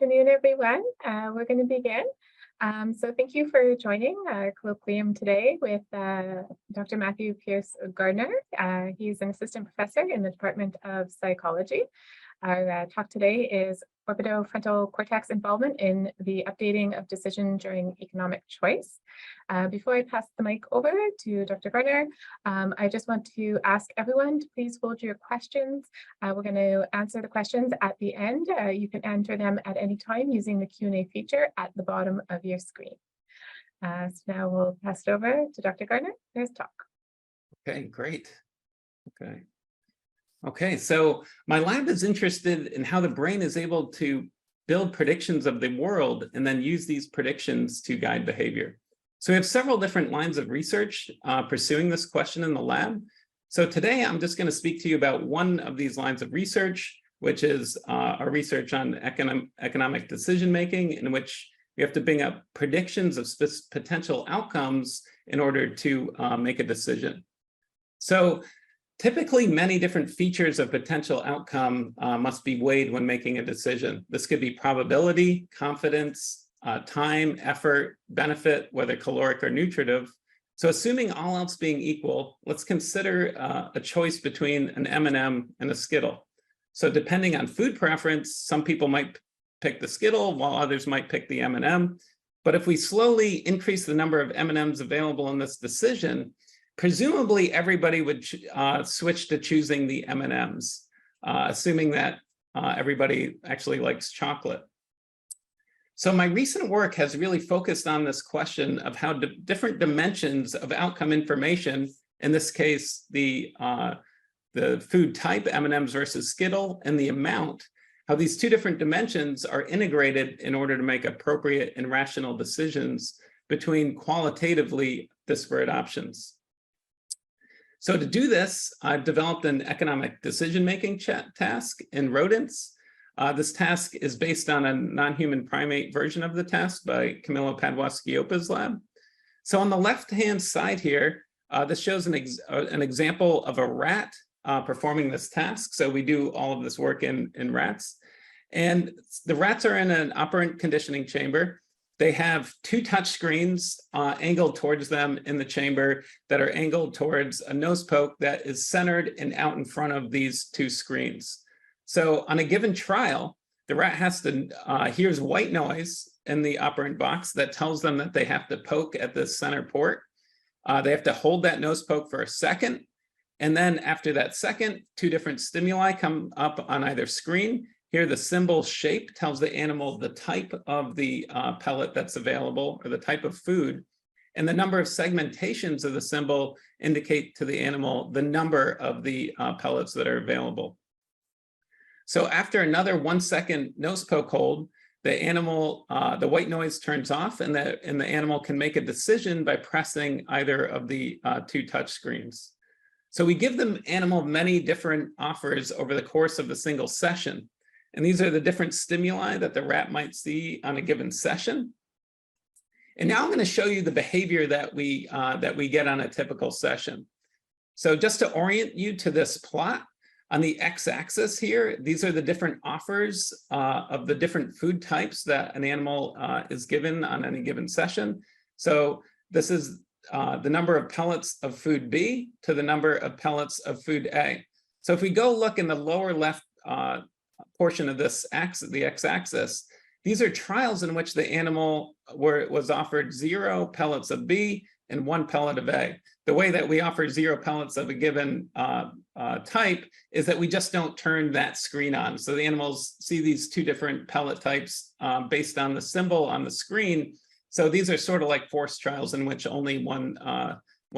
afternoon, everyone. We're going to begin. So thank you for joining our colloquium today with Dr. Matthew Pierce Gardner. He's an assistant professor in the Department of Psychology. Our talk today is orbitofrontal cortex involvement in the updating of decision during economic choice. Before I pass the mic over to Dr. Gardner, I just want to ask everyone to please hold your questions. We're going to answer the questions at the end. You can enter them at any time using the Q&A feature at the bottom of your screen. So now we'll pass it over to Dr. Gardner for his talk. Okay, great. Okay, so my lab is interested in how the brain is able to build predictions of the world and then use these predictions to guide behavior. So we have several different lines of research pursuing this question in the lab. So today I'm just going to speak to you about one of these lines of research, which is our research on economic decision-making, in which we have to bring up predictions of potential outcomes in order to make a decision. So typically, many different features of potential outcome must be weighed when making a decision. This could be probability, confidence, time, effort, benefit, whether caloric or nutritive. So assuming all else being equal, let's consider a choice between an M&M and a Skittle. So depending on food preference, some people might pick the Skittle while others might pick the M&M. But if we slowly increase the number of M&Ms available in this decision, presumably everybody would switch to choosing the M&Ms, assuming that everybody actually likes chocolate. So my recent work has really focused on this question of how different dimensions of outcome information, in this case, the food type, M&Ms versus Skittle, and the amount, how these two different dimensions are integrated in order to make appropriate and rational decisions between qualitatively disparate options. So to do this, I've developed an economic decision-making task in rodents. This task is based on a non-human primate version of the task by Camillo Padua-Schioppa's lab. So on the left-hand side here, this shows an example of a rat performing this task. So we do all of this work in rats. And the rats are in an operant conditioning chamber. They have two touch screens angled towards them in the chamber that are angled towards a nose poke that is centered and out in front of these two screens. So on a given trial, the rat has to hears white noise in the operant box that tells them that they have to poke at this center port. They have to hold that nose poke for a second. And then after that second, two different stimuli come up on either screen. Here, the symbol shape tells the animal the type of the pellet that's available, or the type of food. And the number of segmentations of the symbol indicate to the animal the number of the pellets that are available. So after another 1 second nose poke hold, the animal, the white noise turns off, and the animal can make a decision by pressing either of the two touch screens. So we give the animal many different offers over the course of a single session. And these are the different stimuli that the rat might see on a given session. And now I'm going to show you the behavior that we get on a typical session. So just to orient you to this plot, on the x-axis here, these are the different offers of the different food types that an animal is given on any given session. So this is the number of pellets of food B to the number of pellets of food A. So if we go look in the lower left portion of this axis, the x-axis, these are trials in which the animal was offered 0 pellets of B and 1 pellet of A. The way that we offer 0 pellets of a given type is that we just don't turn that screen on. So the animals see these two different pellet types based on the symbol on the screen. So these are sort of like forced trials in which only one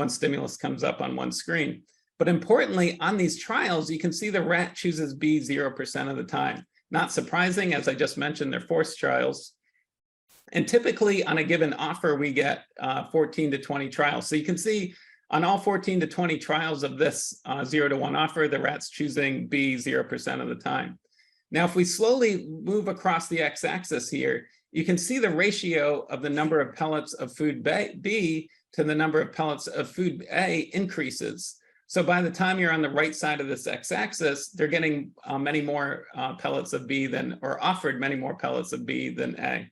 stimulus comes up on one screen. But importantly, on these trials, you can see the rat chooses B 0% of the time. Not surprising, as I just mentioned, they're forced trials. And typically on a given offer, we get 14 to 20 trials. So you can see on all 14 to 20 trials of this 0 to 1 offer, the rat's choosing B 0% of the time. Now, if we slowly move across the x-axis here, you can see the ratio of the number of pellets of food B to the number of pellets of food A increases. So by the time you're on the right side of this x-axis, they're getting many more pellets of B than, or offered many more pellets of B than A.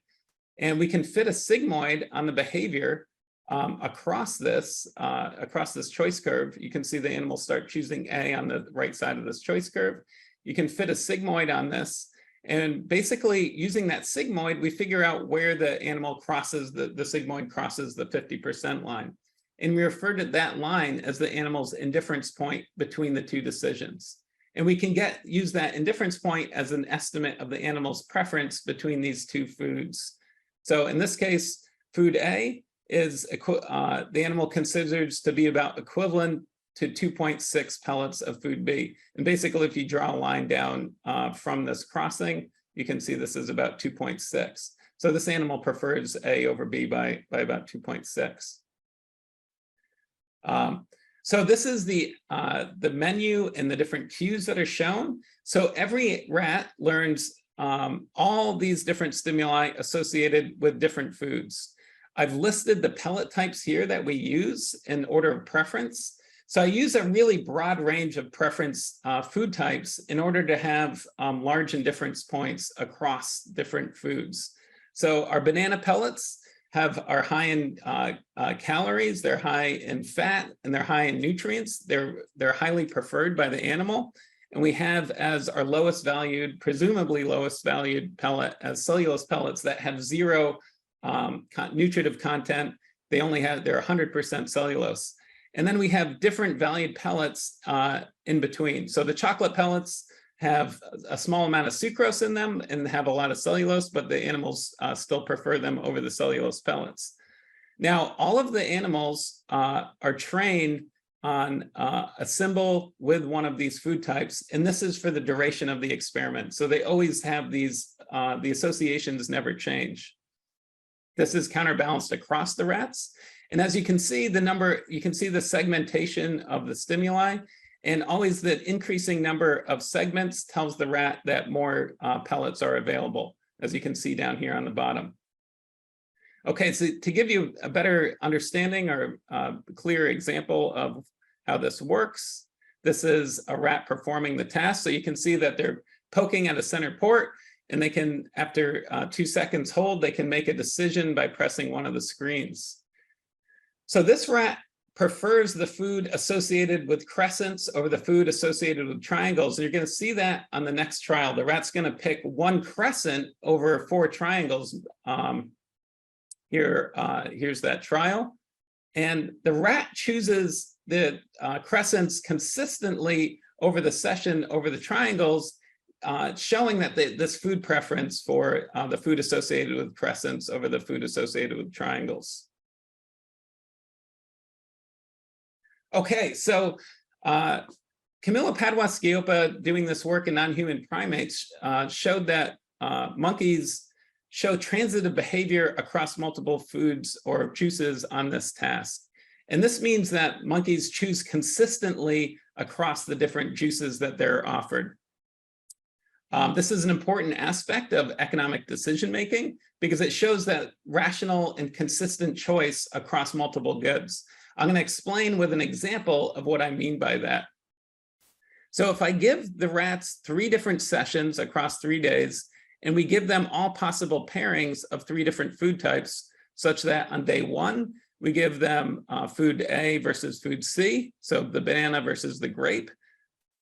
And we can fit a sigmoid on the behavior across this choice curve. You can see the animals start choosing A on the right side of this choice curve. You can fit a sigmoid on this. And basically using that sigmoid, we figure out where the animal crosses, the sigmoid crosses the 50% line. And we refer to that line as the animal's indifference point between the two decisions. And we can use that indifference point as an estimate of the animal's preference between these two foods. So in this case, food A is the animal considers to be about equivalent to 2.6 pellets of food B. And basically, if you draw a line down from this crossing, you can see this is about 2.6. So this animal prefers A over B by about 2.6. So this is the menu and the different cues that are shown. So every rat learns all these different stimuli associated with different foods. I've listed the pellet types here that we use in order of preference. So I use a really broad range of preference food types in order to have large indifference points across different foods. So our banana pellets are high in calories, they're high in fat, and they're high in nutrients. They're highly preferred by the animal. And we have as our lowest valued, presumably lowest valued pellet as cellulose pellets that have zero nutritive content. They're 100% cellulose. And then we have different valued pellets in between. So the chocolate pellets have a small amount of sucrose in them and have a lot of cellulose, but the animals still prefer them over the cellulose pellets. Now, all of the animals are trained on a symbol with one of these food types, and this is for the duration of the experiment. So they always have these, the associations never change. This is counterbalanced across the rats. And as you can see, you can see the segmentation of the stimuli, and always the increasing number of segments tells the rat that more pellets are available, as you can see down here on the bottom. Okay, so to give you a better understanding or a clear example of how this works, this is a rat performing the task. So you can see that they're poking at a center port, and they can, after 2 seconds hold, they can make a decision by pressing one of the screens. So this rat prefers the food associated with crescents over the food associated with triangles. And you're going to see that on the next trial. The rat's going to pick one crescent over 4 triangles. Here's that trial. And the rat chooses the crescents consistently over the session over the triangles, showing that this food preference for the food associated with crescents over the food associated with triangles. Okay, so Camilla Padua-Schioppa, doing this work in non-human primates, showed that monkeys show transitive behavior across multiple foods or juices on this task. And this means that monkeys choose consistently across the different juices that they're offered. This is an important aspect of economic decision-making because it shows that rational and consistent choice across multiple goods. I'm going to explain with an example of what I mean by that. So if I give the rats 3 different sessions across 3 days, and we give them all possible pairings of 3 different food types, such that on day 1, we give them food A versus food C, so the banana versus the grape.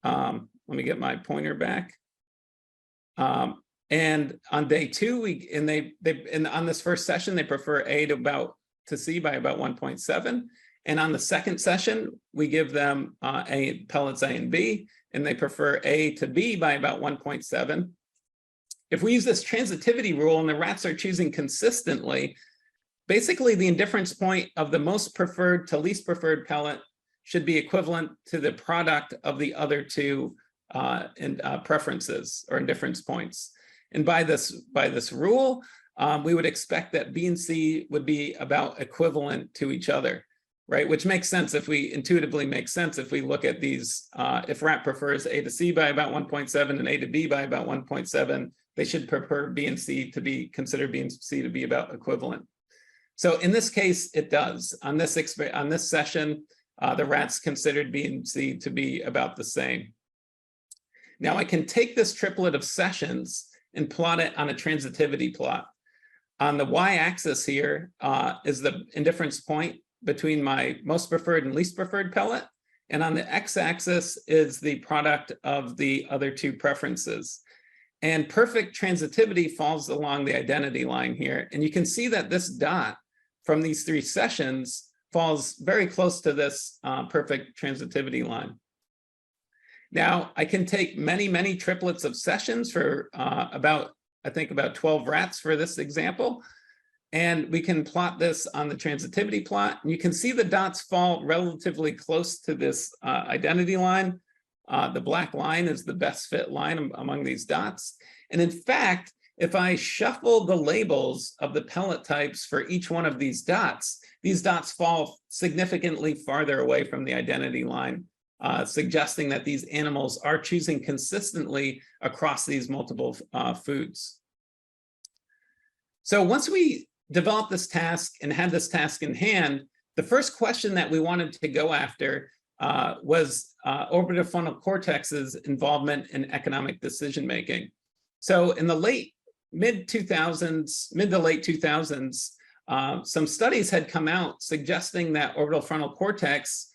Let me get my pointer back. And on day 2, on this first session, they prefer A to C by about 1.7. And on the second session, we give them pellets A and B, and they prefer A to B by about 1.7. If we use this transitivity rule and the rats are choosing consistently, basically the indifference point of the most preferred to least preferred pellet should be equivalent to the product of the other 2 preferences or indifference points. And by this rule, we would expect that B and C would be about equivalent to each other, right? Which makes sense if we intuitively if we look at these, if rat prefers A to C by about 1.7 and A to B by about 1.7, they should prefer B and C to consider B and C to be about equivalent. So in this case, it does. On this session, the rats considered B and C to be about the same. Now I can take this triplet of sessions and plot it on a transitivity plot. On the y-axis here is the indifference point between my most preferred and least preferred pellet. And on the x-axis is the product of the other two preferences. And perfect transitivity falls along the identity line here. And you can see that this dot from these three sessions falls very close to this perfect transitivity line. Now, I can take many, many triplets of sessions for I think about 12 rats for this example. And we can plot this on the transitivity plot. And you can see the dots fall relatively close to this identity line. The black line is the best fit line among these dots. And in fact, if I shuffle the labels of the pellet types for each one of these dots fall significantly farther away from the identity line, suggesting that these animals are choosing consistently across these multiple foods. So once we developed this task and had this task in hand, the first question that we wanted to go after was orbitofrontal cortex's involvement in economic decision-making. So in the mid to late 2000s, some studies had come out suggesting that orbitofrontal cortex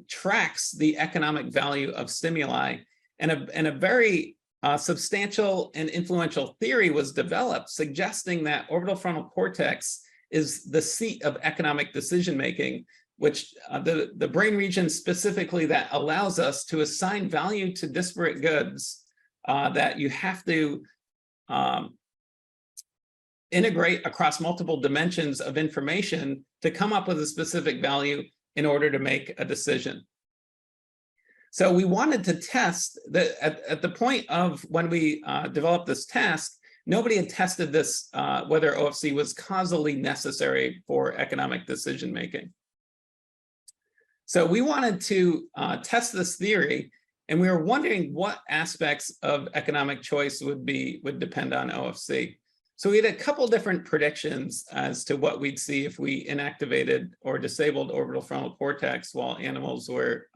tracks the economic value of stimuli, and a very substantial and influential theory was developed suggesting that orbitofrontal cortex is the seat of economic decision-making, which the brain region specifically that allows us to assign value to disparate goods that you have to integrate across multiple dimensions of information to come up with a specific value in order to make a decision. So we wanted to test that at the point of when we developed this task, nobody had tested this, whether OFC was causally necessary for economic decision-making. So we wanted to test this theory, and we were wondering what aspects of economic choice would depend on OFC. So we had a couple different predictions as to what we'd see if we inactivated or disabled orbitofrontal cortex while animals were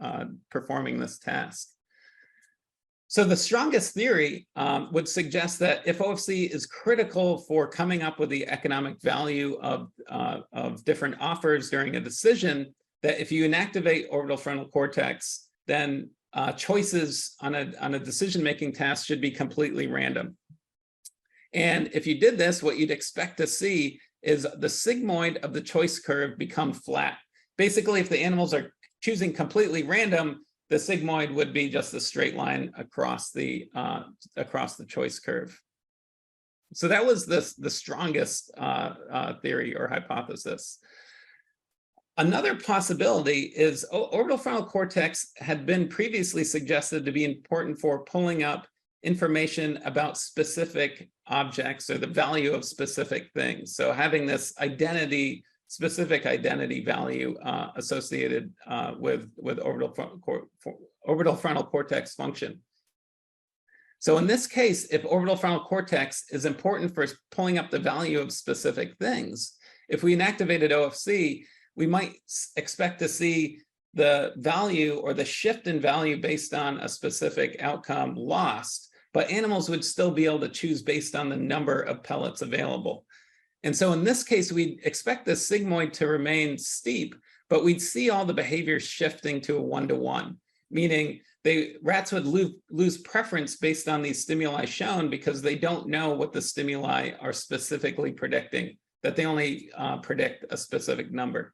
performing this task. So the strongest theory would suggest that if OFC is critical for coming up with the economic value of different offers during a decision, that if you inactivate orbitofrontal cortex, then choices on a decision-making task should be completely random. And if you did this, what you'd expect to see is the sigmoid of the choice curve become flat. Basically, if the animals are choosing completely random, the sigmoid would be just a straight line across the choice curve. So that was the strongest theory or hypothesis. Another possibility is orbitofrontal cortex had been previously suggested to be important for pulling up information about specific objects or the value of specific things. So having this specific identity value associated with orbital frontal cortex function. So in this case, if orbital frontal cortex is important for pulling up the value of specific things, if we inactivated OFC, we might expect to see the value or the shift in value based on a specific outcome lost, but animals would still be able to choose based on the number of pellets available. And so in this case, we'd expect the sigmoid to remain steep, but we'd see all the behaviors shifting to a one-to-one, meaning rats would lose preference based on these stimuli shown because they don't know what the stimuli are specifically predicting, that they only predict a specific number.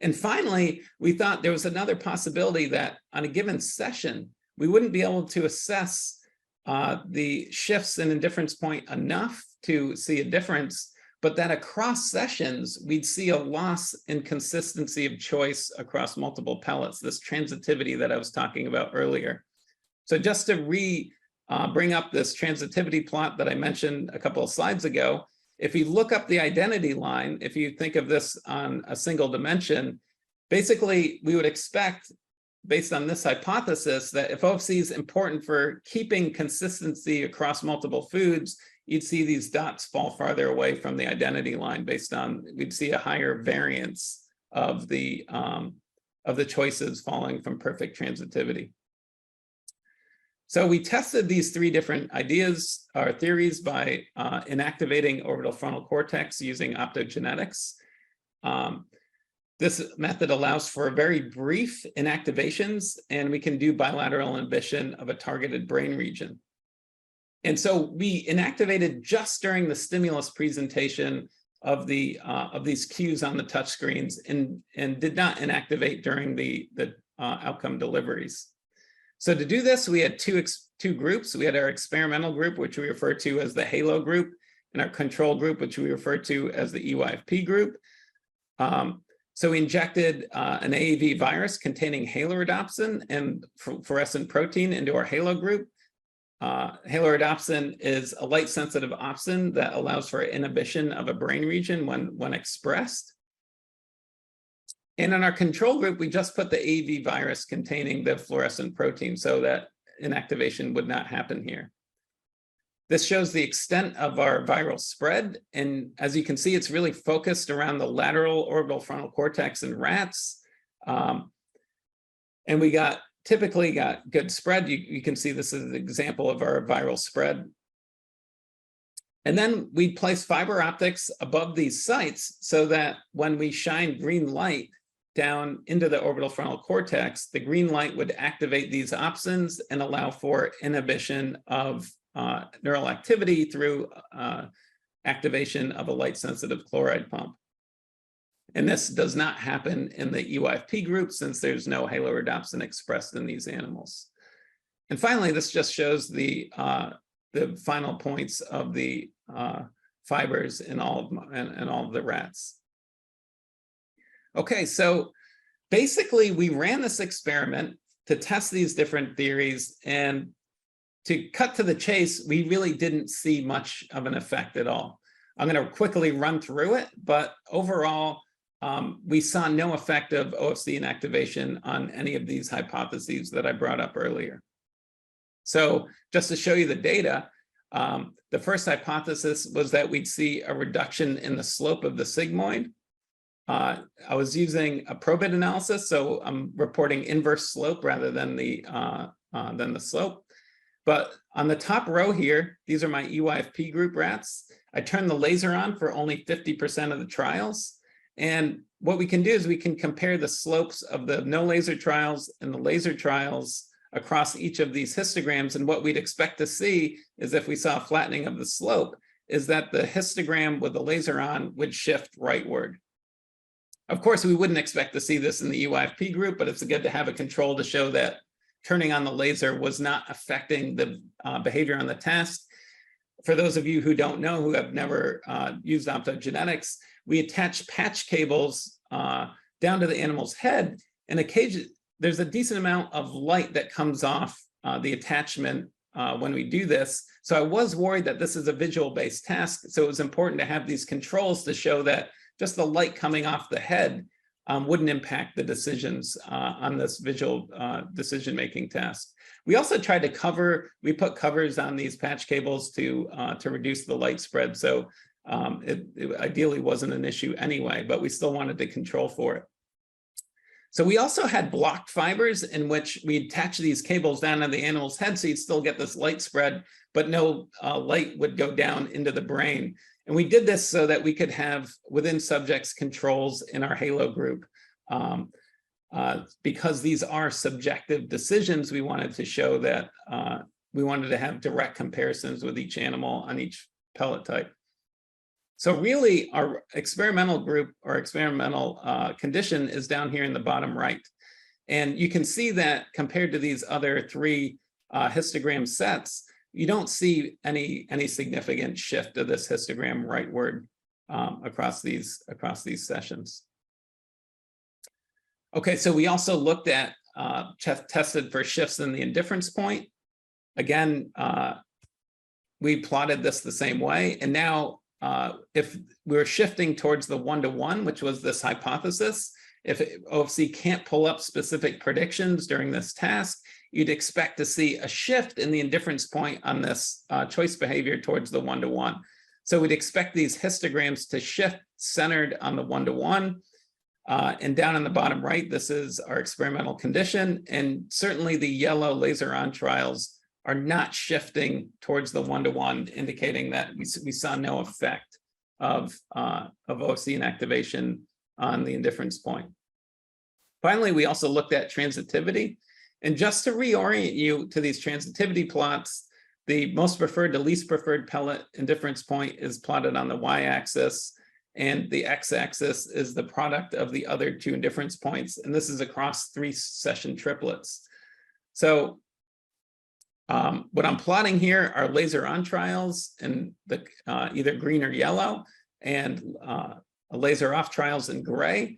And finally, we thought there was another possibility that on a given session, we wouldn't be able to assess the shifts in indifference point enough to see a difference, but that across sessions, we'd see a loss in consistency of choice across multiple pellets, this transitivity that I was talking about earlier. So just to bring up this transitivity plot that I mentioned a couple of slides ago, if you look up the identity line, if you think of this on a single dimension, basically we would expect, based on this hypothesis, that if OFC is important for keeping consistency across multiple foods, you'd see these dots fall farther away from the identity line based on, we'd see a higher variance of the choices following from perfect transitivity. So we tested these three different ideas or theories by inactivating orbital frontal cortex using optogenetics. This method allows for very brief inactivations, and we can do bilateral inhibition of a targeted brain region. And so we inactivated just during the stimulus presentation of these cues on the touch screens, and did not inactivate during the outcome deliveries. So to do this, we had two groups. We had our experimental group, which we refer to as the HALO group, and our control group, which we refer to as the EYFP group. So we injected an AAV virus containing halorhodopsin and fluorescent protein into our HALO group. Halorhodopsin is a light-sensitive opsin that allows for inhibition of a brain region when expressed. And in our control group, we just put the AAV virus containing the fluorescent protein so that inactivation would not happen here. This shows the extent of our viral spread. And as you can see, it's really focused around the lateral orbital frontal cortex in rats. And we typically got good spread. You can see this is an example of our viral spread. And then we place fiber optics above these sites so that when we shine green light down into the orbital frontal cortex, the green light would activate these opsins and allow for inhibition of neural activity through activation of a light-sensitive chloride pump. And this does not happen in the EYFP group since there's no halorhodopsin expressed in these animals. And finally, this just shows the final points of the fibers in all of the rats. Okay, so basically we ran this experiment to test these different theories, and to cut to the chase, we really didn't see much of an effect at all. I'm going to quickly run through it, but overall, we saw no effect of OFC inactivation on any of these hypotheses that I brought up earlier. So just to show you the data, the first hypothesis was that we'd see a reduction in the slope of the sigmoid. I was using a probit analysis, so I'm reporting inverse slope rather than the slope. But on the top row here, these are my EYFP group rats. I turned the laser on for only 50% of the trials. And what we can do is we can compare the slopes of the no laser trials and the laser trials across each of these histograms. And what we'd expect to see is, if we saw a flattening of the slope, is that the histogram with the laser on would shift rightward. Of course, we wouldn't expect to see this in the EYFP group, but it's good to have a control to show that turning on the laser was not affecting the behavior on the test. For those of you who don't know, who have never used optogenetics, we attach patch cables down to the animal's head, and occasionally there's a decent amount of light that comes off the attachment when we do this. So I was worried that this is a visual-based task, so it was important to have these controls to show that just the light coming off the head wouldn't impact the decisions on this visual decision-making task. We also tried to we put covers on these patch cables to reduce the light spread. So it ideally wasn't an issue anyway, but we still wanted to control for it. So we also had blocked fibers in which we attach these cables down on the animal's head, so you'd still get this light spread, but no light would go down into the brain. And we did this so that we could have within subjects controls in our HALO group. Because these are subjective decisions, we wanted to show that we wanted to have direct comparisons with each animal on each pellet type. So really, our experimental group or experimental condition is down here in the bottom right. And you can see that compared to these other three histogram sets, you don't see any significant shift of this histogram rightward across these sessions. Okay, so we also looked at tested for shifts in the indifference point. Again, we plotted this the same way, and now if we're shifting towards the 1-to-1, which was this hypothesis, if OFC can't pull up specific predictions during this task, you'd expect to see a shift in the indifference point on this choice behavior towards the 1-to-1. So we'd expect these histograms to shift centered on the 1-to-1. And down in the bottom right, this is our experimental condition. And certainly the yellow laser on trials are not shifting towards the 1-to-1, indicating that we saw no effect of OFC inactivation on the indifference point. Finally, we also looked at transitivity. And just to reorient you to these transitivity plots, the most preferred to least preferred pellet indifference point is plotted on the y-axis, and the x-axis is the product of the other two indifference points. And this is across 3 session triplets. So what I'm plotting here are laser on trials in the either green or yellow, and laser off trials in gray.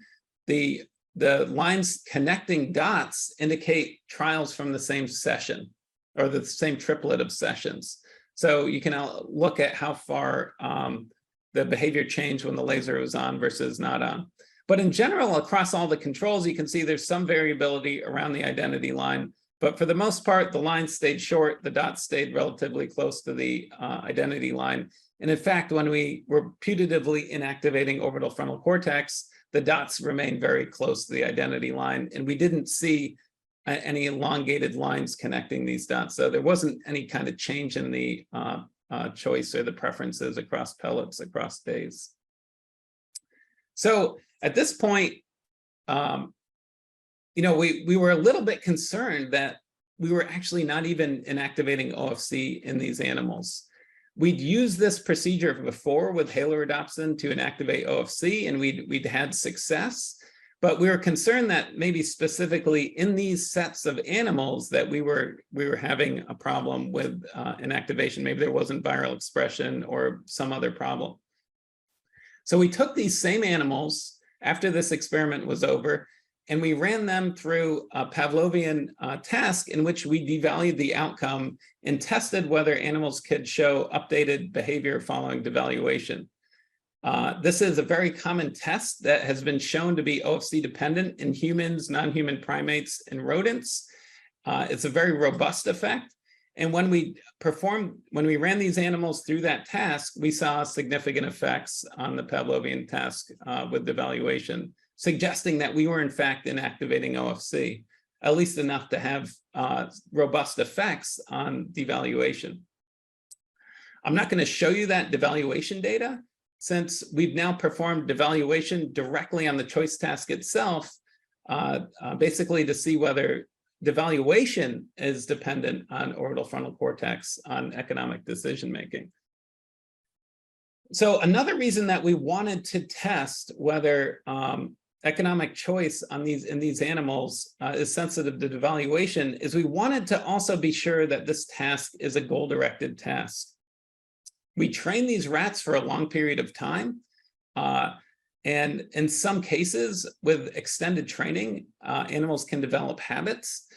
The lines connecting dots indicate trials from the same session or the same triplet of sessions. So you can look at how far the behavior changed when the laser was on versus not on. But in general, across all the controls, you can see there's some variability around the identity line. But for the most part, the line stayed short, the dots stayed relatively close to the identity line. And in fact, when we were putatively inactivating orbital frontal cortex, the dots remained very close to the identity line, and we didn't see any elongated lines connecting these dots. So there wasn't any kind of change in the choice or the preferences across pellets, across days. So at this point, we were a little bit concerned that we were actually not even inactivating OFC in these animals. We'd used this procedure before with halorhodopsin to inactivate OFC, and we'd had success, but we were concerned that maybe specifically in these sets of animals that we were having a problem with inactivation. Maybe there wasn't viral expression or some other problem. So we took these same animals after this experiment was over, and we ran them through a Pavlovian task in which we devalued the outcome and tested whether animals could show updated behavior following devaluation. This is a very common test that has been shown to be OFC dependent in humans, non-human primates, and rodents. It's a very robust effect. And when we ran these animals through that task, we saw significant effects on the Pavlovian task with devaluation, suggesting that we were in fact inactivating OFC, at least enough to have robust effects on devaluation. I'm not going to show you that devaluation data, since we've now performed devaluation directly on the choice task itself, basically to see whether devaluation is dependent on orbital frontal cortex on economic decision making. So another reason that we wanted to test whether economic choice in these animals is sensitive to devaluation is we wanted to also be sure that this task is a goal-directed task. We train these rats for a long period of time, and in some cases with extended training, animals can develop habits.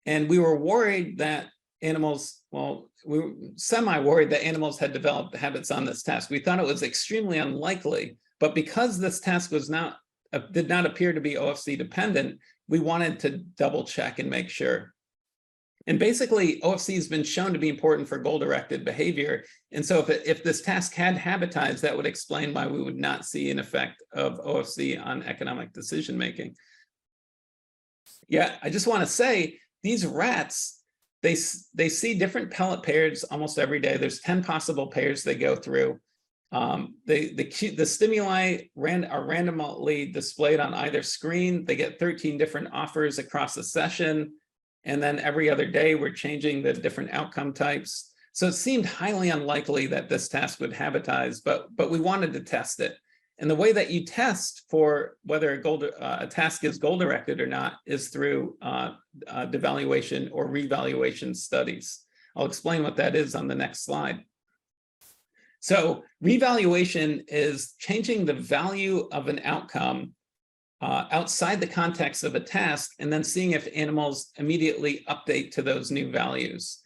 And we were worried that animals, well, we were semi-worried that animals had developed habits on this task. We thought it was extremely unlikely, but because this task did not appear to be OFC dependent, we wanted to double check and make sure. And basically, OFC has been shown to be important for goal-directed behavior. And so if this task had habitized, that would explain why we would not see an effect of OFC on economic decision-making. Yeah, I just want to say, these rats, they see different pellet pairs almost every day. There's 10 possible pairs they go through. The stimuli are randomly displayed on either screen. They get 13 different offers across a session. And then every other day, we're changing the different outcome types. So it seemed highly unlikely that this task would habitize, but we wanted to test it. And the way that you test for whether a task is goal-directed or not is through devaluation or revaluation studies. I'll explain what that is on the next slide. So revaluation is changing the value of an outcome outside the context of a task, and then seeing if animals immediately update to those new values.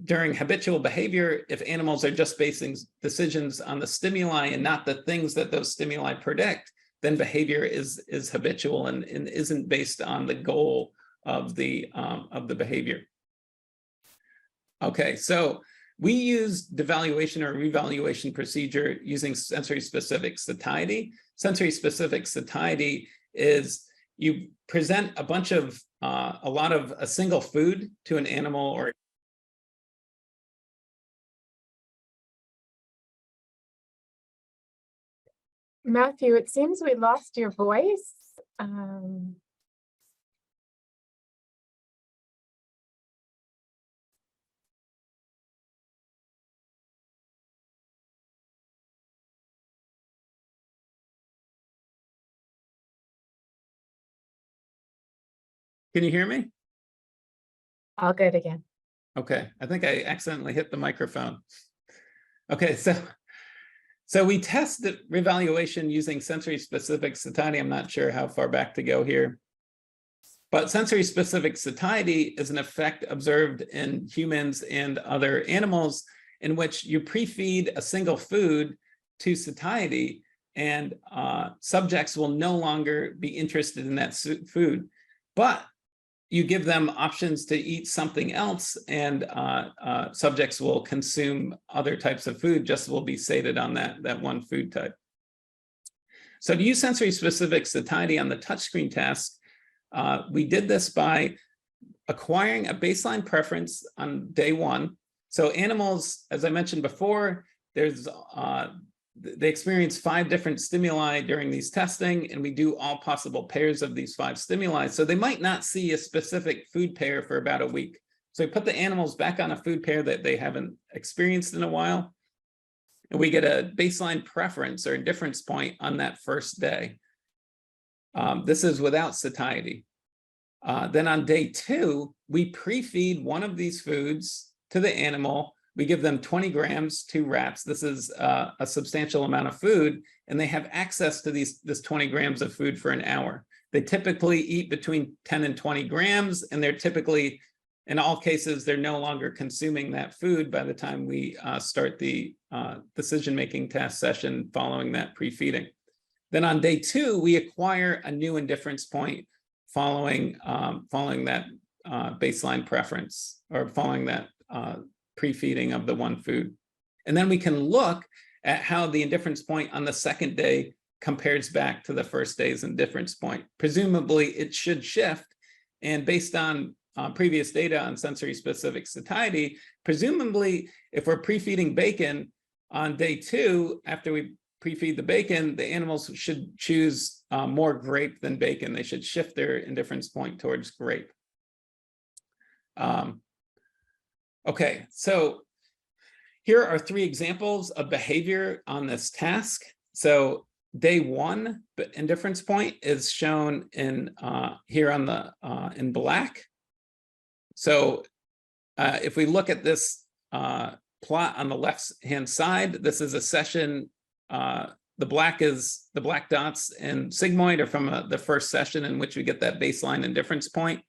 During habitual behavior, if animals are just basing decisions on the stimuli and not the things that those stimuli predict, then behavior is habitual and isn't based on the goal of the behavior. Okay, so We use devaluation or revaluation procedure using sensory-specific satiety. Sensory-specific satiety is you present a bunch of, a lot of a single food to an animal or Matthew, it seems we lost your voice. Can you hear me? All good again. Okay, I think I accidentally hit the microphone. Okay, so we tested revaluation using sensory-specific satiety. I'm not sure how far back to go here. But sensory-specific satiety is an effect observed in humans and other animals in which you pre-feed a single food to satiety, and subjects will no longer be interested in that food. But you give them options to eat something else, and subjects will consume other types of food, just will be sated on that one food type. So to use sensory-specific satiety on the touchscreen task, we did this by acquiring a baseline preference on day one. So animals, as I mentioned before, they experience 5 different stimuli during these testing, and we do all possible pairs of these 5 stimuli. So they might not see a specific food pair for about a week. So we put the animals back on a food pair that they haven't experienced in a while, and we get a baseline preference or difference point on that first day. This is without satiety. Then on day 2, we pre-feed one of these foods to the animal. We give them 20 grams, 2 rats. This is a substantial amount of food, and they have access to this 20 grams of food for an hour. They typically eat between 10 and 20 grams, and they're typically, in all cases, they're no longer consuming that food by the time we start the decision-making task session following that pre-feeding. Then on day 2, we acquire a new indifference point following that baseline preference, or following that pre-feeding of the one food. And then we can look at how the indifference point on the second day compares back to the first day's indifference point. Presumably it should shift, and based on previous data on sensory-specific satiety, presumably if we're pre-feeding bacon on day 2, after we pre-feed the bacon, the animals should choose more grape than bacon. They should shift their indifference point towards grape. Okay, so here are 3 examples of behavior on this task. So day 1 indifference point is shown in here on the in black. So if we look at this plot on the left-hand side, this is a session. The black dots in sigmoid are from the first session in which we get that baseline indifference point.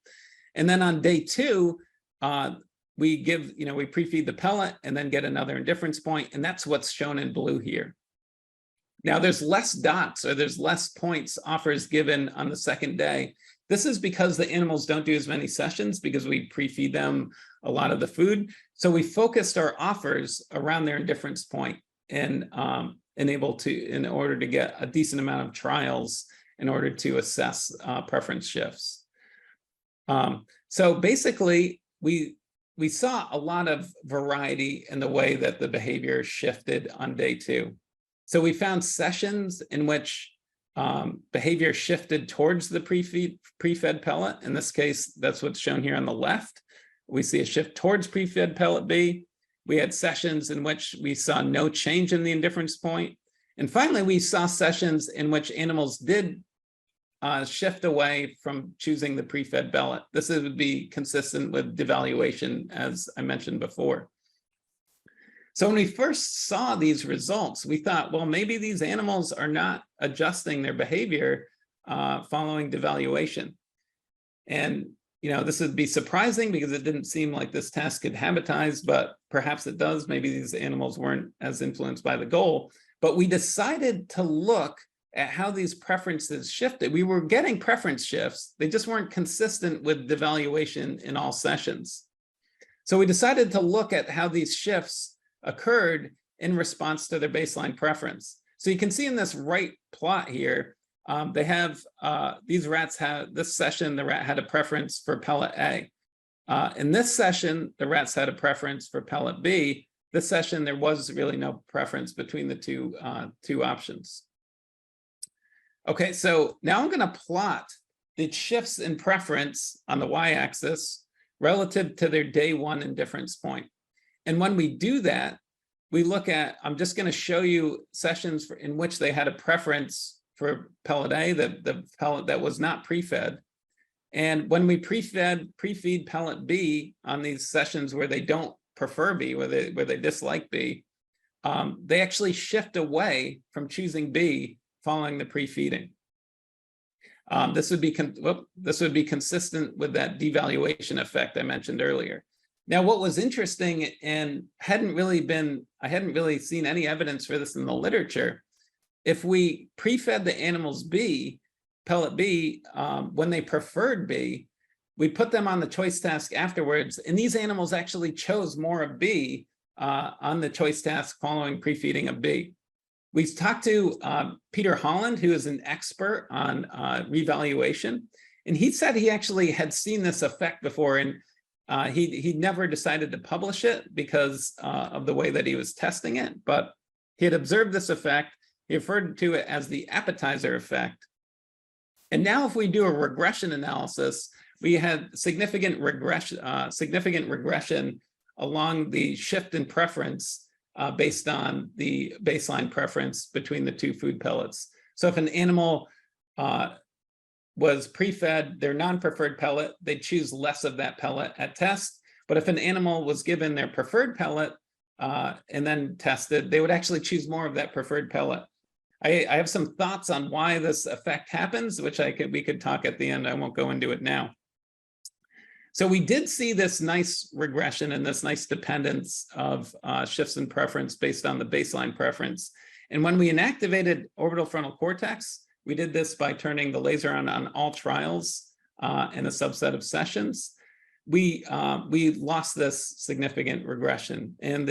And then on day 2, we pre-feed the pellet and then get another indifference point, and that's what's shown in blue here. Now there's less dots, or there's less points offers given on the second day. This is because the animals don't do as many sessions, because we pre-feed them a lot of the food. So we focused our offers around their indifference point, and in order to get a decent amount of trials in order to assess preference shifts. So basically, we saw a lot of variety in the way that the behavior shifted on day 2. So we found sessions in which behavior shifted towards the pre-fed pellet. In this case, that's what's shown here on the left. We see a shift towards pre-fed pellet B. We had sessions in which we saw no change in the indifference point. And finally, we saw sessions in which animals did shift away from choosing the pre-fed pellet. This would be consistent with devaluation, as I mentioned before. So when we first saw these results, we thought, well, maybe these animals are not adjusting their behavior following devaluation. And this would be surprising because it didn't seem like this task could habitize, but perhaps it does. Maybe these animals weren't as influenced by the goal. But we decided to look at how these preferences shifted. We were getting preference shifts. They just weren't consistent with devaluation in all sessions. So we decided to look at how these shifts occurred in response to their baseline preference. So you can see in this right plot here, they have, these rats had, this session, the rat had a preference for pellet A. In this session, the rats had a preference for pellet B. This session, there was really no preference between the two options. Okay, so now I'm gonna plot the shifts in preference on the y-axis relative to their day one indifference point. And when we do that, we look at, I'm just going to show you sessions in which they had a preference for pellet A, the pellet that was not pre-fed. And when we pre-feed pellet B on these sessions where they don't prefer B, where they dislike B, they actually shift away from choosing B following the pre-feeding. This would be consistent with that devaluation effect I mentioned earlier. Now, what was interesting and I hadn't really seen any evidence for this in the literature. If we pre-fed the animals pellet B, when they preferred B, we put them on the choice task afterwards, and these animals actually chose more of B on the choice task following pre-feeding of B. We talked to Peter Holland, who is an expert on revaluation, and he said he actually had seen this effect before, and he never decided to publish it because of the way that he was testing it, but he had observed this effect. He referred to it as the appetizer effect. And now if we do a regression analysis, we had significant regression along the shift in preference based on the baseline preference between the two food pellets. So if an animal was pre-fed their non-preferred pellet, they'd choose less of that pellet at test. But if an animal was given their preferred pellet and then tested, they would actually choose more of that preferred pellet. I have some thoughts on why this effect happens, which we could talk at the end. I won't go into it now. So we did see this nice regression and this nice dependence of shifts in preference based on the baseline preference. And when we inactivated orbitofrontal cortex, we did this by turning the laser on all trials in a subset of sessions. We lost this significant regression, and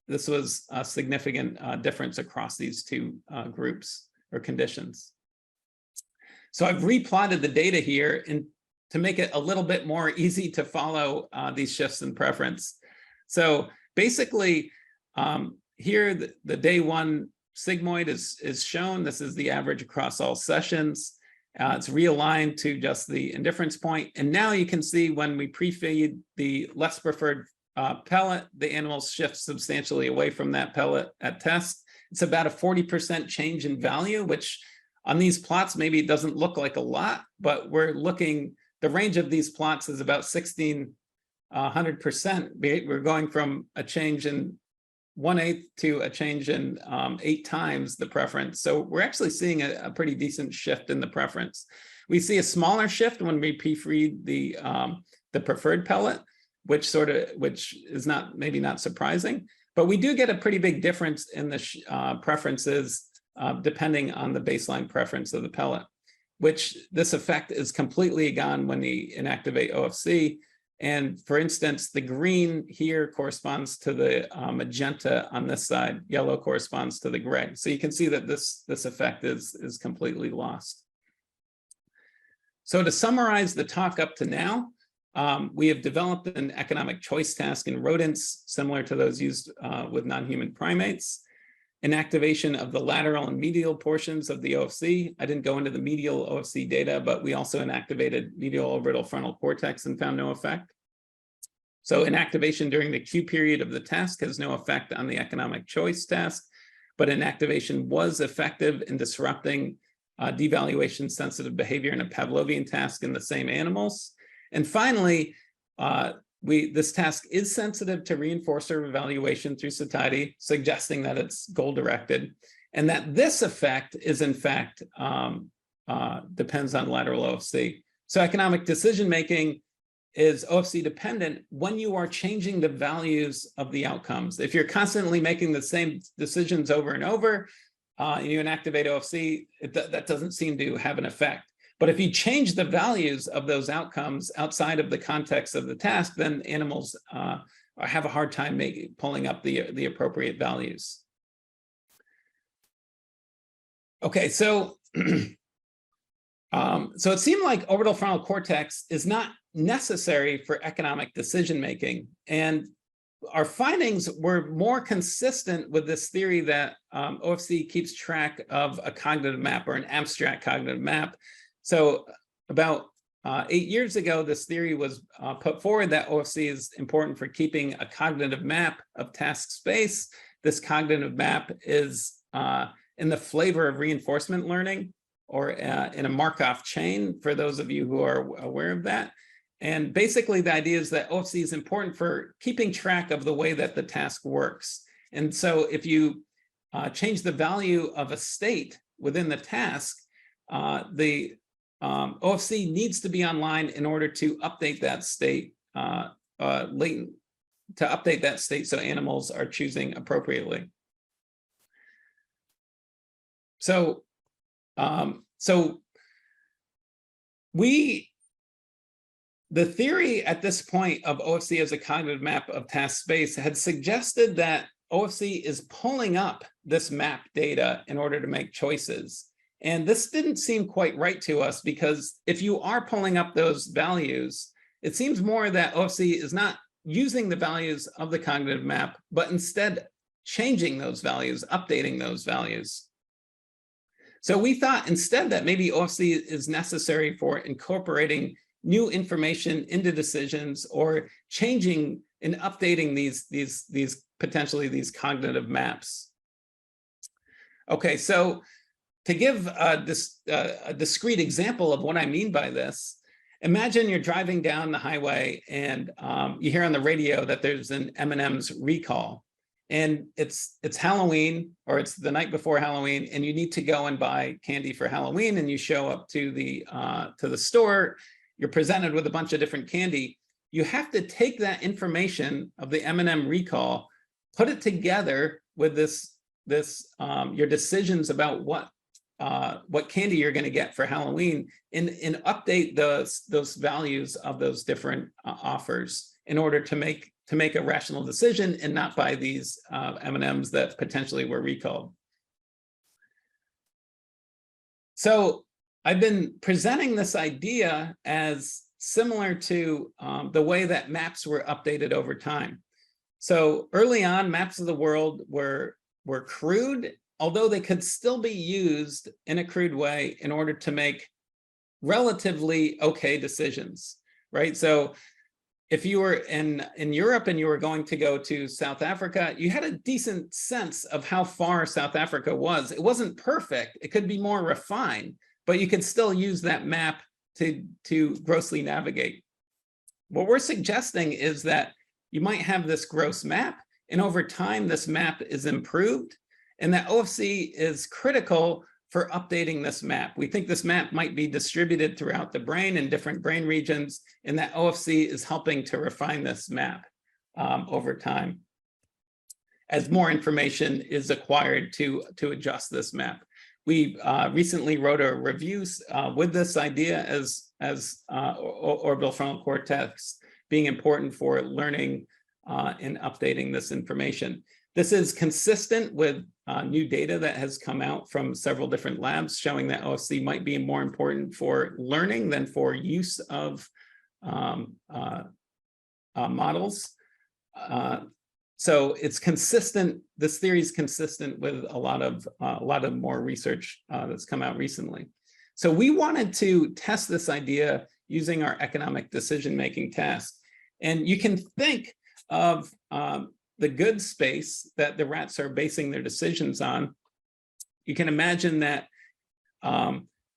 this was a significant difference across these two groups or conditions. So I've replotted the data here to make it a little bit more easy to follow these shifts in preference. So basically, here the day one sigmoid is shown. This is the average across all sessions. It's realigned to just the indifference point. And now you can see when we pre-feed the less preferred pellet, the animals shift substantially away from that pellet at test. It's about a 40% change in value, which on these plots, maybe it doesn't look like a lot, but the range of these plots is about 1,600%. We're going from a change in 1/8 to a change in 8 times the preference. So we're actually seeing a pretty decent shift in the preference. We see a smaller shift when we pre-feed the preferred pellet, which is maybe not surprising, but we do get a pretty big difference in the preferences depending on the baseline preference of the pellet, which this effect is completely gone when we inactivate OFC. And for instance, the green here corresponds to the magenta on this side, yellow corresponds to the gray. So you can see that this effect is completely lost. So to summarize the talk up to now, we have developed an economic choice task in rodents similar to those used with non-human primates. Inactivation of the lateral and medial portions of the OFC. I didn't go into the medial OFC data, but we also inactivated medial orbitofrontal cortex and found no effect. So inactivation during the Q period of the task has no effect on the economic choice task, but inactivation was effective in disrupting devaluation sensitive behavior in a Pavlovian task in the same animals. And finally, this task is sensitive to reinforcer evaluation through satiety, suggesting that it's goal-directed, and that this effect is in fact depends on lateral OFC. So economic decision-making is OFC dependent when you are changing the values of the outcomes. If you're constantly making the same decisions over and over, and you inactivate OFC, that doesn't seem to have an effect. But if you change the values of those outcomes outside of the context of the task, then animals have a hard time pulling up the appropriate values. Okay, so so it seemed like orbital frontal cortex is not necessary for economic decision making, and our findings were more consistent with this theory that OFC keeps track of a cognitive map or an abstract cognitive map. So about 8 years ago, this theory was put forward that OFC is important for keeping a cognitive map of task space. This cognitive map is in the flavor of reinforcement learning, or in a Markov chain, for those of you who are aware of that. And basically the idea is that OFC is important for keeping track of the way that the task works. And so if you change the value of a state within the task, the OFC needs to be online in order to update that state so animals are choosing appropriately. So the theory at this point of OFC as a cognitive map of task space had suggested that OFC is pulling up this map data in order to make choices. And this didn't seem quite right to us, because if you are pulling up those values, it seems more that OFC is not using the values of the cognitive map, but instead changing those values, updating those values. So we thought instead that maybe OFC is necessary for incorporating new information into decisions, or changing and updating these potentially these cognitive maps. Okay, so to give a discrete example of what I mean by this, imagine you're driving down the highway and you hear on the radio that there's an M&M's recall, and it's Halloween, or it's the night before Halloween, and you need to go and buy candy for Halloween, and you show up to the store. You're presented with a bunch of different candy. You have to take that information of the M&M recall, put it together with your decisions about what candy you're going to get for Halloween, and update those values of those different offers in order to make a rational decision and not buy these M&Ms that potentially were recalled. So I've been presenting this idea as similar to the way that maps were updated over time. So early on, maps of the world were crude, although they could still be used in a crude way in order to make relatively okay decisions, right? So if you were in Europe and you were going to go to South Africa, you had a decent sense of how far South Africa was. It wasn't perfect. It could be more refined, but you could still use that map to grossly navigate. What we're suggesting is that you might have this gross map, and over time this map is improved, and that OFC is critical for updating this map. We think this map might be distributed throughout the brain in different brain regions, and that OFC is helping to refine this map over time as more information is acquired to adjust this map. We recently wrote a review with this idea as orbital frontal cortex being important for learning and updating this information. This is consistent with new data that has come out from several different labs showing that OFC might be more important for learning than for use of models. So it's consistent. This theory is consistent with a lot of more research that's come out recently. So we wanted to test this idea using our economic decision-making task. And you can think of the good space that the rats are basing their decisions on. You can imagine that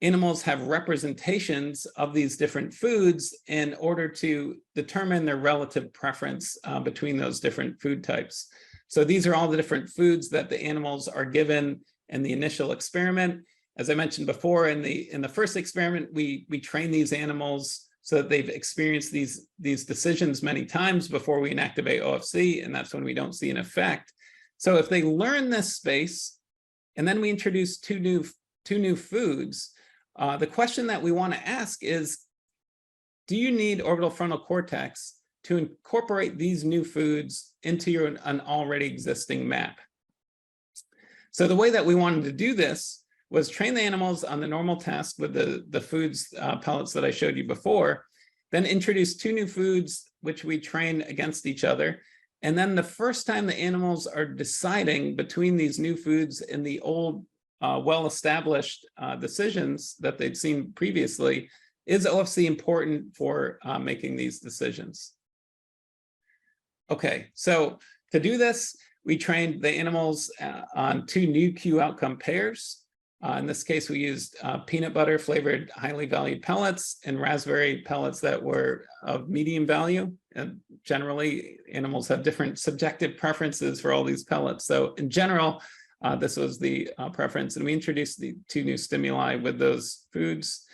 animals have representations of these different foods in order to determine their relative preference between those different food types. So these are all the different foods that the animals are given in the initial experiment. As I mentioned before, in the first experiment, we train these animals so that they've experienced these decisions many times before we inactivate OFC, and that's when we don't see an effect. So if they learn this space, and then we introduce two new foods, the question that we want to ask is, do you need orbital frontal cortex to incorporate these new foods into an already existing map? So the way that we wanted to do this was train the animals on the normal task with the foods pellets that I showed you before, then introduce two new foods, which we train against each other. And then the first time the animals are deciding between these new foods and the old well-established decisions that they'd seen previously, is OFC important for making these decisions? Okay, so to do this, we trained the animals on two new Q outcome pairs. In this case, we used peanut butter flavored highly valued pellets and raspberry pellets that were of medium value. And generally, animals have different subjective preferences for all these pellets. So in general, this was the preference. And we introduced the two new stimuli with those foods.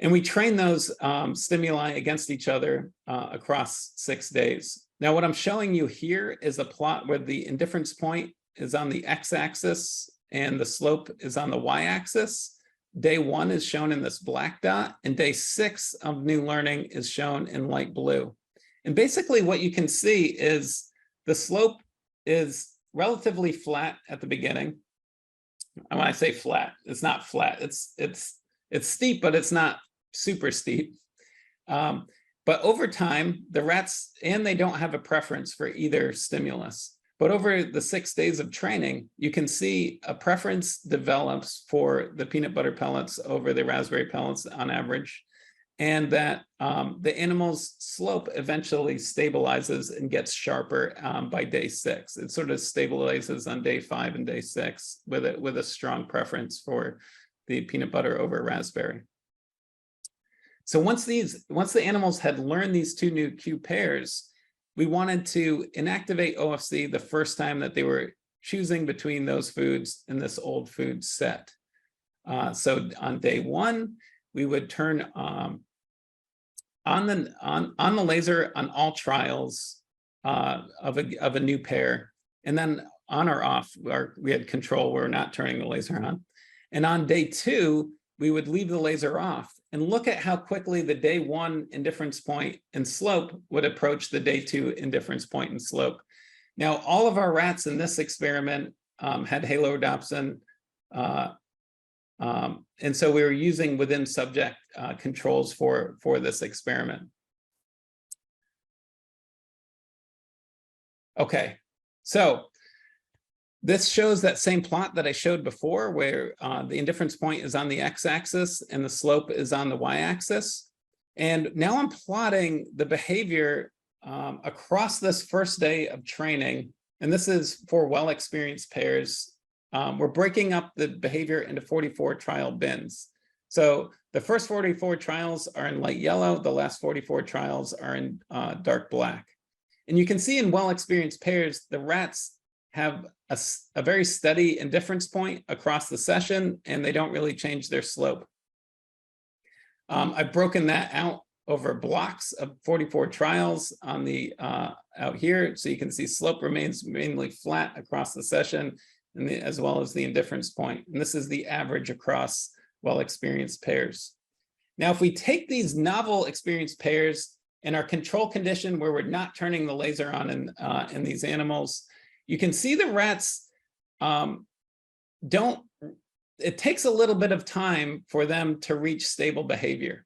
And we trained those stimuli against each other across 6 days. Now, what I'm showing you here is a plot where the indifference point is on the x-axis and the slope is on the y-axis. Day 1 is shown in this black dot, and day 6 of new learning is shown in light blue. And basically what you can see is the slope is relatively flat at the beginning. And when I say flat, it's not flat. It's steep, but it's not super steep. But over time, the rats, and they don't have a preference for either stimulus. But over the 6 days of training, you can see a preference develops for the peanut butter pellets over the raspberry pellets on average, and that the animal's slope eventually stabilizes and gets sharper by day 6. It sort of stabilizes on day 5 and day 6 with a strong preference for the peanut butter over raspberry. So once the animals had learned these two new Q pairs, we wanted to inactivate OFC the first time that they were choosing between those foods in this old food set. So on day 1, we would turn on the laser on all trials of a new pair, and then on or off, we had control, we're not turning the laser on. And on day 2, we would leave the laser off and look at how quickly the day 1 indifference point and slope would approach the day 2 indifference point and slope. Now, all of our rats in this experiment had halorhodopsin, and so we were using within subject controls for this experiment. Okay, so this shows that same plot that I showed before, where the indifference point is on the x-axis and the slope is on the y-axis. And now I'm plotting the behavior across this first day of training. And this is for well-experienced pairs. We're breaking up the behavior into 44 trial bins. So the first 44 trials are in light yellow. The last 44 trials are in dark black. And you can see in well-experienced pairs, the rats have a very steady indifference point across the session, and they don't really change their slope. I've broken that out over blocks of 44 trials on the out here, so you can see slope remains mainly flat across the session, and as well as the indifference point. And this is the average across well-experienced pairs. Now, if we take these novel experienced pairs in our control condition where we're not turning the laser on in these animals, you can see the rats it takes a little bit of time for them to reach stable behavior.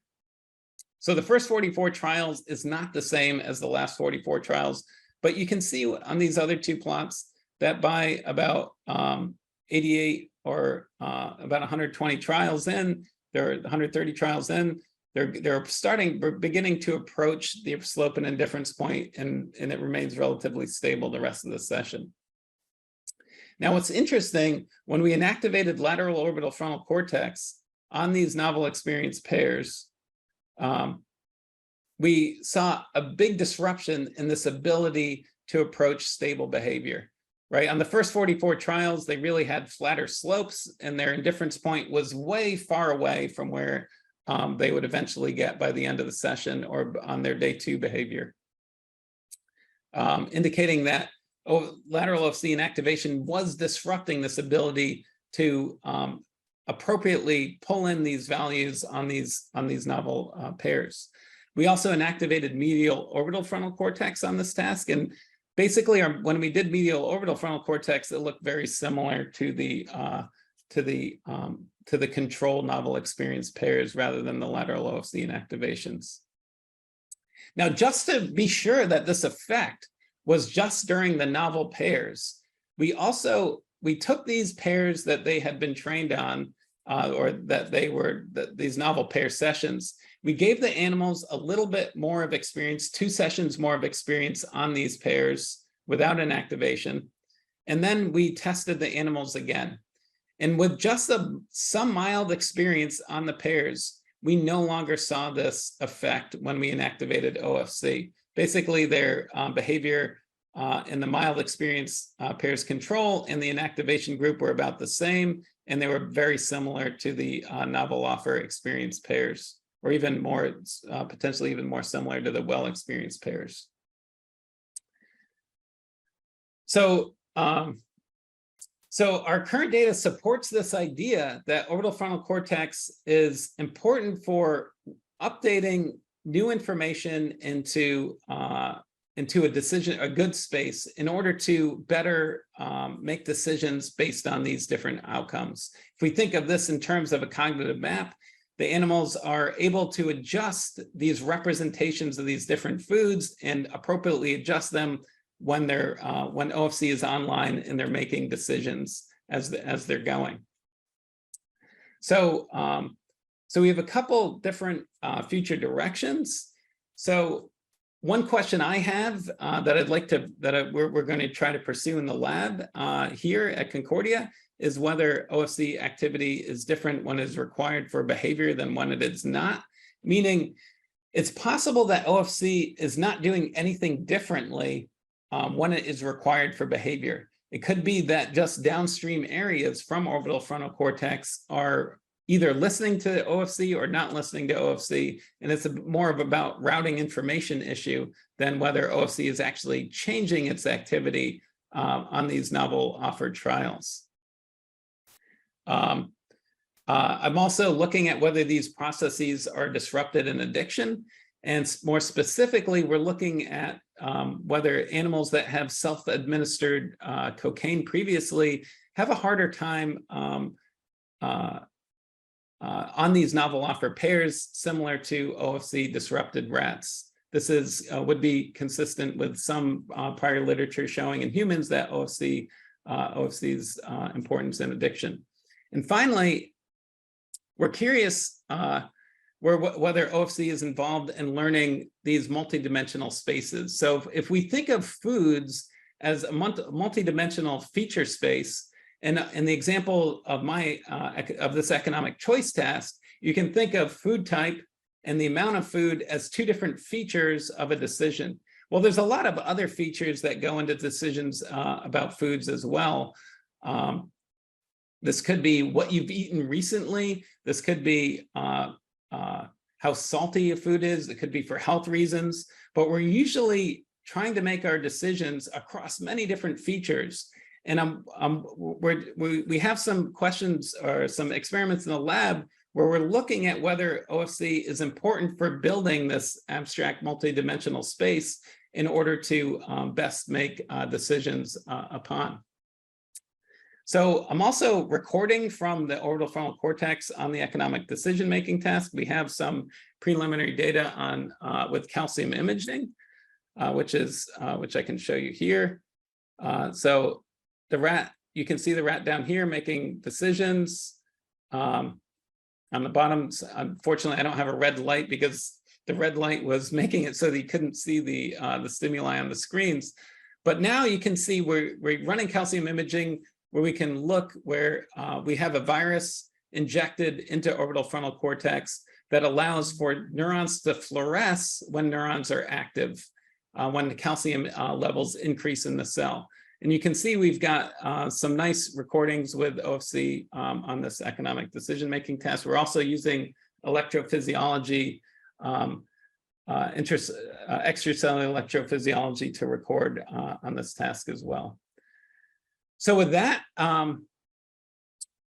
So the first 44 trials is not the same as the last 44 trials, but you can see on these other two plots that by about 88 or about 120 trials in, they're 130 trials in, they're beginning to approach the slope and indifference point, and it remains relatively stable the rest of the session. Now, what's interesting, when we inactivated lateral orbital frontal cortex on these novel experience pairs, we saw a big disruption in this ability to approach stable behavior, right? On the first 44 trials, they really had flatter slopes, and their indifference point was way far away from where they would eventually get by the end of the session or on their day 2 behavior, indicating that lateral OFC inactivation was disrupting this ability to appropriately pull in these values on these novel pairs. We also inactivated medial orbital frontal cortex on this task, and basically when we did medial orbital frontal cortex, it looked very similar to the control novel experience pairs rather than the lateral OFC inactivations. Now, just to be sure that this effect was just during the novel pairs, we took these pairs that they had been trained on, or that these novel pair sessions. We gave the animals a little bit more of experience, 2 sessions more of experience on these pairs without an activation. And then we tested the animals again. And with just some mild experience on the pairs, we no longer saw this effect when we inactivated OFC. Basically, their behavior in the mild experience pairs control and the inactivation group were about the same, and they were very similar to the novel offer experience pairs, or even more, potentially even more similar to the well-experienced pairs. So our current data supports this idea that orbital frontal cortex is important for updating new information into a good space in order to better make decisions based on these different outcomes. If we think of this in terms of a cognitive map, the animals are able to adjust these representations of these different foods and appropriately adjust them when OFC is online and they're making decisions as they're going. So we have a couple different future directions. So one question I have that we're going to try to pursue in the lab here at Concordia is whether OFC activity is different when it's required for behavior than when it is not. Meaning, it's possible that OFC is not doing anything differently when it is required for behavior. It could be that just downstream areas from orbital frontal cortex are either listening to OFC or not listening to OFC, and it's more of about routing information issue than whether OFC is actually changing its activity on these novel offered trials. I'm also looking at whether these processes are disrupted in addiction, and more specifically, we're looking at whether animals that have self-administered cocaine previously have a harder time on these novel offer pairs, similar to OFC disrupted rats. This would be consistent with some prior literature showing in humans that OFC's importance in addiction. And finally, we're curious whether OFC is involved in learning these multidimensional spaces. So if we think of foods as a multidimensional feature space, and in the example of this economic choice task, you can think of food type and the amount of food as 2 different features of a decision. Well, there's a lot of other features that go into decisions about foods as well. This could be what you've eaten recently. This could be how salty a food is. It could be for health reasons, but we're usually trying to make our decisions across many different features. And we have some questions or some experiments in the lab where we're looking at whether OFC is important for building this abstract multidimensional space in order to best make decisions upon. So I'm also recording from the orbital frontal cortex on the economic decision-making task. We have some preliminary data on with calcium imaging, which I can show you here. So the rat, you can see the rat down here making decisions. On the bottom, unfortunately, I don't have a red light because the red light was making it so that you couldn't see the stimuli on the screens. But now you can see we're running calcium imaging where we can look where we have a virus injected into orbital frontal cortex that allows for neurons to fluoresce when neurons are active, when the calcium levels increase in the cell. And you can see we've got some nice recordings with OFC on this economic decision-making task. We're also using electrophysiology, extracellular electrophysiology to record on this task as well. So with that,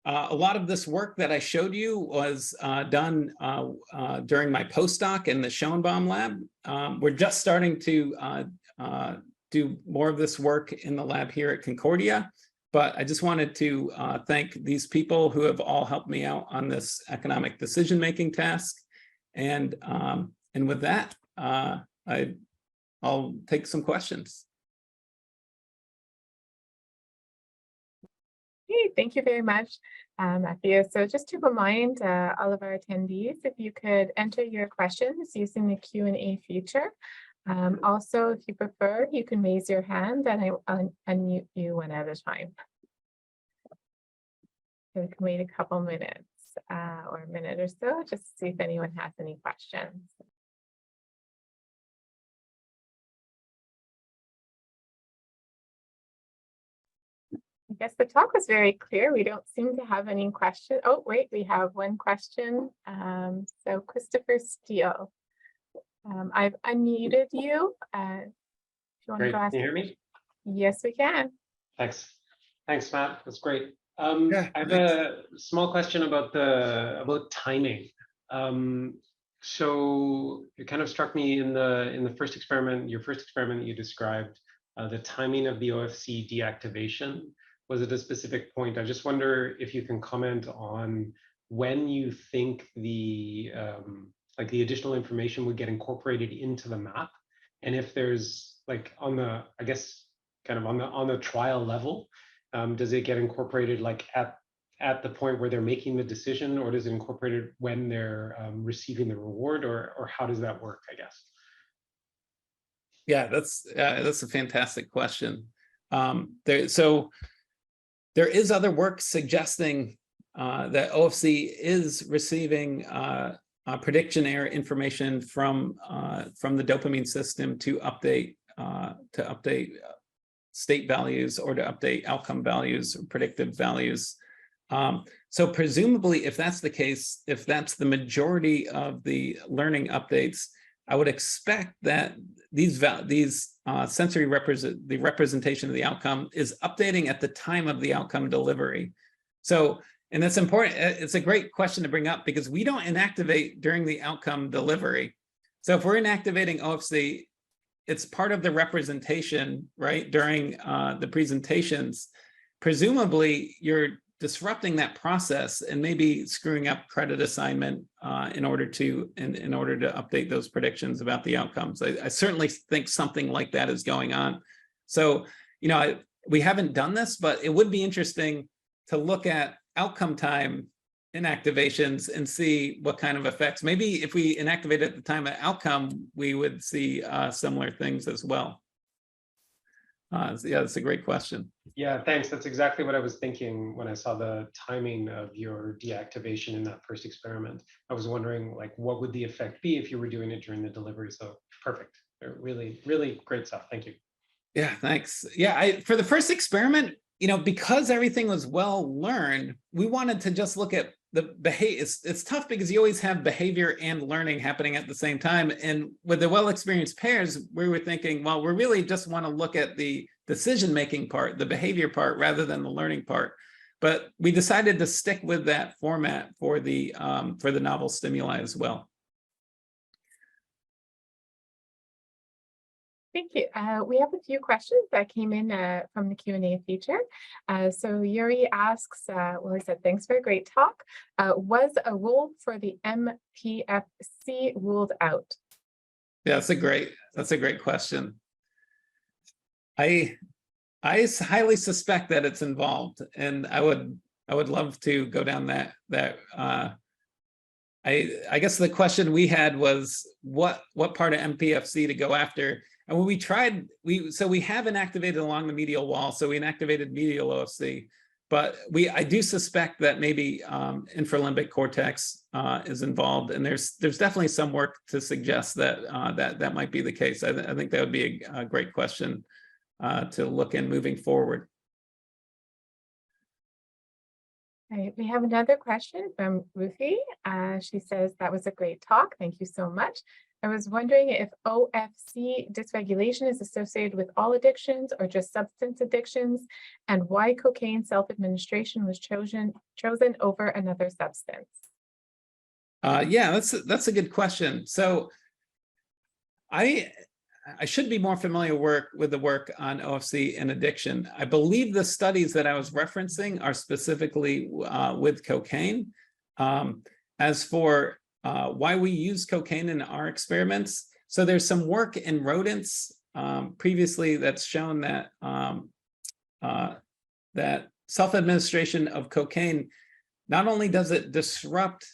A lot of this work that I showed you was done during my postdoc in the Schoenbaum lab. We're just starting to do more of this work in the lab here at Concordia, but I just wanted to thank these people who have all helped me out on this economic decision-making task. And with that, I'll take some questions. Okay, thank you very much, Matthew. So just to remind all of our attendees, if you could enter your questions using the Q&A feature. Also, if you prefer, you can raise your hand and I'll unmute you one at a time. So we can wait a couple minutes or a minute or so just to see if anyone has any questions. I guess the talk was very clear. We don't seem to have any questions. Oh, wait, we have one question. So Christopher Steele, I've unmuted you. If you want to go ask. Can you hear me? Yes, we can. Thanks. Thanks, Matt. That's great. Yeah, I have thanks. a small question about timing. So it kind of struck me in the first experiment, your first experiment you described, the timing of the OFC deactivation was at a specific point. I just wonder if you can comment on when you think the like the additional information would get incorporated into the map, and if there's like on the, I guess, kind of on the trial level, does it get incorporated like at the point where they're making the decision, or does it incorporated when they're receiving the reward, or how does that work, I guess? Yeah, that's a fantastic question. There is other work suggesting that OFC is receiving prediction error information from the dopamine system to update state values or to update outcome values or predictive values. So presumably, if that's the case, if that's the majority of the learning updates, I would expect that these sensory representation of the outcome is updating at the time of the outcome delivery. So, and that's important. It's a great question to bring up because we don't inactivate during the outcome delivery. So if we're inactivating OFC, it's part of the representation, right, during the presentations. Presumably, you're disrupting that process and maybe screwing up credit assignment in order to update those predictions about the outcomes. I certainly think something like that is going on. So, you know, we haven't done this, but it would be interesting to look at outcome time inactivations and see what kind of effects. Maybe if we inactivate at the time of outcome, we would see similar things as well. Yeah, that's a great question. Yeah, thanks. That's exactly what I was thinking when I saw the timing of your deactivation in that first experiment. I was wondering, like, what would the effect be if you were doing it during the delivery? So perfect. Really, really great stuff. Thank you. Yeah, thanks. Yeah, for the first experiment, you know, because everything was well learned, we wanted to just look at the behavior. It's tough because you always have behavior and learning happening at the same time. And with the well-experienced pairs, we were thinking, well, we really just want to look at the decision-making part, the behavior part, rather than the learning part. But we decided to stick with that format for the novel stimuli as well. Thank you. We have a few questions that came in from the Q&A feature. So Yuri asks, well, he said, thanks for a great talk. Was a role for the MPFC ruled out? Yeah, that's a great question. I highly suspect that it's involved, and I would love to go down that. I guess the question we had was what part of MPFC to go after. And when we tried, we have inactivated along the medial wall, so we inactivated medial OFC, but I do suspect that maybe infralimbic cortex is involved, and there's definitely some work to suggest that that might be the case. I think that would be a great question to look in moving forward. Right, we have another question from Ruthie. She says, that was a great talk. Thank you so much. I was wondering if OFC dysregulation is associated with all addictions or just substance addictions, and why cocaine self-administration was chosen over another substance. Yeah, that's a good question. So I should be more familiar with the work on OFC and addiction. I believe the studies that I was referencing are specifically with cocaine. As for why we use cocaine in our experiments, so there's some work in rodents previously that's shown that that self-administration of cocaine, not only does it disrupt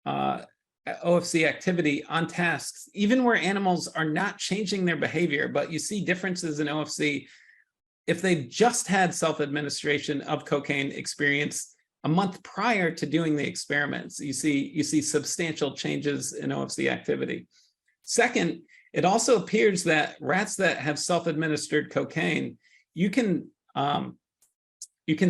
OFC activity on tasks, even where animals are not changing their behavior, but you see differences in OFC if they've just had self-administration of cocaine experience a month prior to doing the experiments. You see substantial changes in OFC activity. Second, it also appears that rats that have self-administered cocaine, you can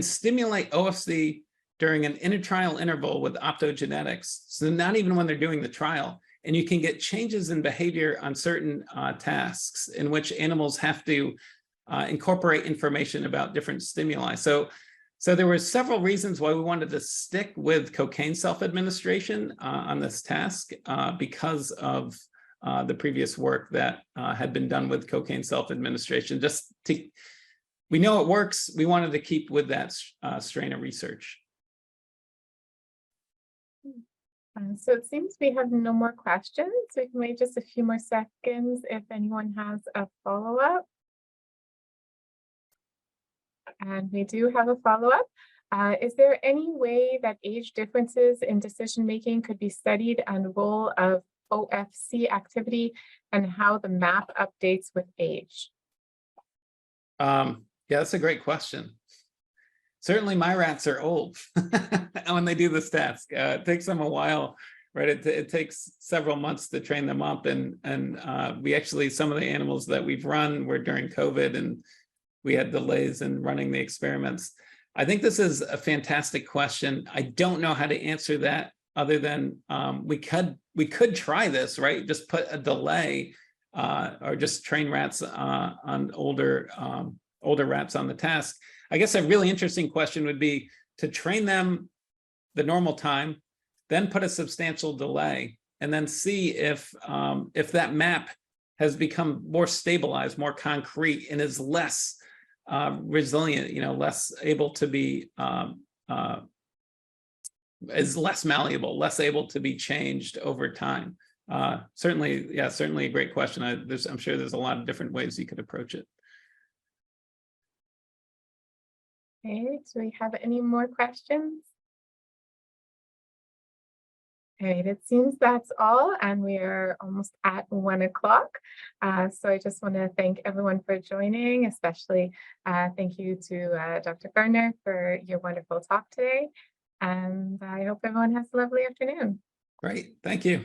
stimulate OFC during an intertrial interval with optogenetics. So not even when they're doing the trial, and you can get changes in behavior on certain tasks in which animals have to incorporate information about different stimuli. So there were several reasons why we wanted to stick with cocaine self-administration on this task because of the previous work that had been done with cocaine self-administration. We know it works. We wanted to keep with that strain of research. So it seems we have no more questions. We can wait just a few more seconds if anyone has a follow-up. And we do have a follow-up. Is there any way that age differences in decision-making could be studied on the role of OFC activity and how the map updates with age? Yeah, that's a great question. Certainly my rats are old when they do this task. It takes them a while, right? It takes several months to train them up. And we actually, some of the animals that we've run were during COVID and we had delays in running the experiments. I think this is a fantastic question. I don't know how to answer that other than we could try this, right? Just put a delay or just train rats on older rats on the task. I guess a really interesting question would be to train them the normal time, then put a substantial delay, and then see if that map has become more stabilized, more concrete, and is less resilient, less able to be, is less malleable, less able to be changed over time. Certainly a great question. I'm sure there's a lot of different ways you could approach it. Okay, do we have any more questions? All right, it seems that's all, and we are almost at 1 o'clock. So I just want to thank everyone for joining, especially thank you to Dr. Gardner for your wonderful talk today. And I hope everyone has a lovely afternoon. Great, thank you.